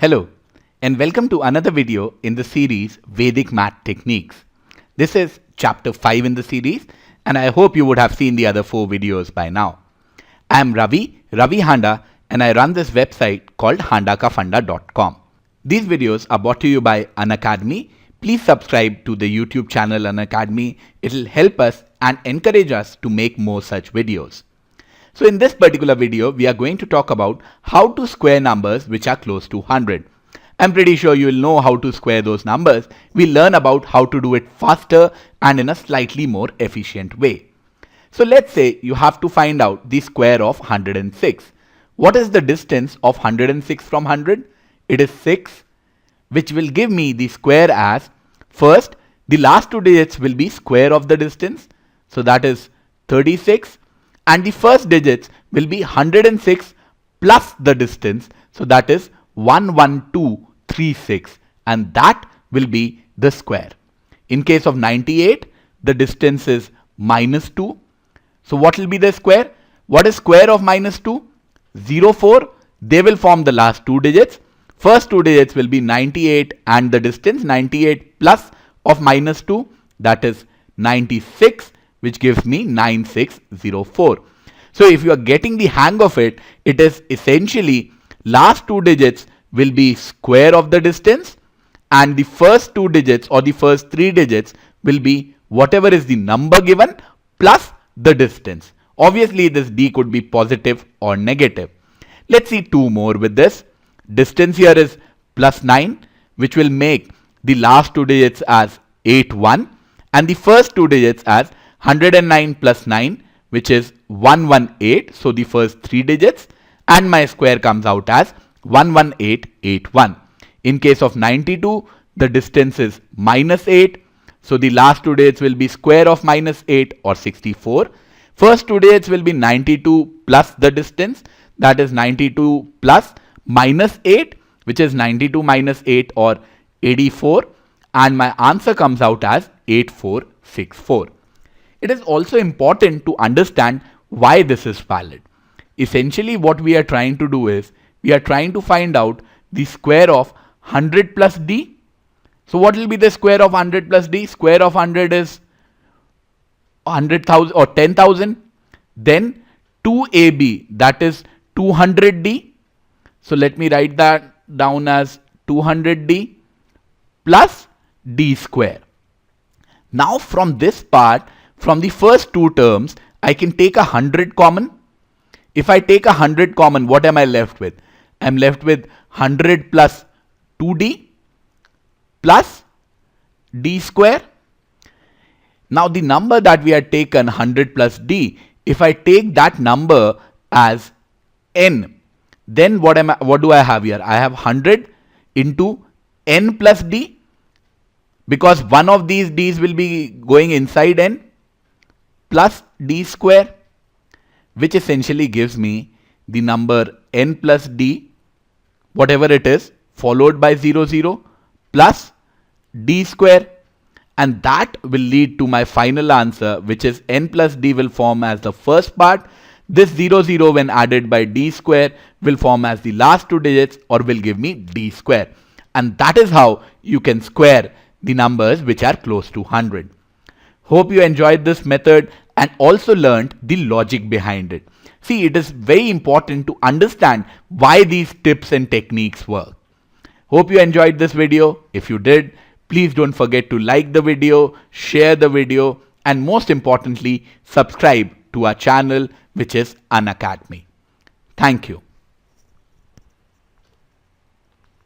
Hello and welcome to another video in the series Vedic Maths Techniques. This is chapter 5 in the series and I hope you would have seen the other 4 videos by now. I am Ravi Handa, and I run this website called handakafunda.com. These videos are brought to you by Unacademy. Please subscribe to the YouTube channel Unacademy. It will help us and encourage us to make more such videos. So in this particular video, we are going to talk about how to square numbers which are close to 100. I'm pretty sure you will know how to square those numbers. We'll learn about how to do it faster and in a slightly more efficient way. So let's say you have to find out the square of 106. What is the distance of 106 from 100? It is 6, which will give me the square as, first, the last 2 digits will be square of the distance. So that is 36. And the first digits will be 106 plus the distance. So that is 11236. And that will be the square. In case of 98, the distance is minus 2. So what will be the square? What is square of minus 2? 04. They will form the last 2 digits. First 2 digits will be 98 and the distance 98 plus of minus 2, that is 96, which gives me 9604. So if you are getting the hang of it, it is essentially last 2 digits will be square of the distance and the first 2 digits or the first 3 digits will be whatever is the number given plus the distance. Obviously this d could be positive or negative. Let's see 2 more with this. Distance here is plus 9, which will make the last 2 digits as 81 and the first 2 digits as 109 plus 9, which is 118. So the first 3 digits, and my square comes out as 11881. In case of 92, the distance is minus 8. So the last 2 digits will be square of minus 8 or 64. First 2 digits will be 92 plus the distance, that is 92 plus minus 8, which is 92 minus 8 or 84, and my answer comes out as 8464. It is also important to understand why this is valid. Essentially what we are trying to do is, we are trying to find out the square of 100 plus d. So what will be the square of 100 plus d? Square of 100 is 100,000 or 10,000. Then 2ab, that is 200d. So let me write that down as 200d plus d square. Now from this part, from the first 2 terms, I can take 100 common. If I take 100 common, what am I left with? I am left with 100 plus 2d plus d square. Now the number that we had taken, 100 plus d, if I take that number as n, then what do I have here? I have 100 into n plus d, because one of these d's will be going inside n, plus d square, which essentially gives me the number n plus d, whatever it is, followed by 00 plus d square, and that will lead to my final answer, which is n plus d will form as the first part. This 00 when added by d square will form as the last 2 digits or will give me d square. And that is how you can square the numbers which are close to 100. Hope you enjoyed this method and also learned the logic behind it. See, it is very important to understand why these tips and techniques work. Hope you enjoyed this video. If you did, please don't forget to like the video, share the video, and most importantly, subscribe to our channel, which is Unacademy. Thank you.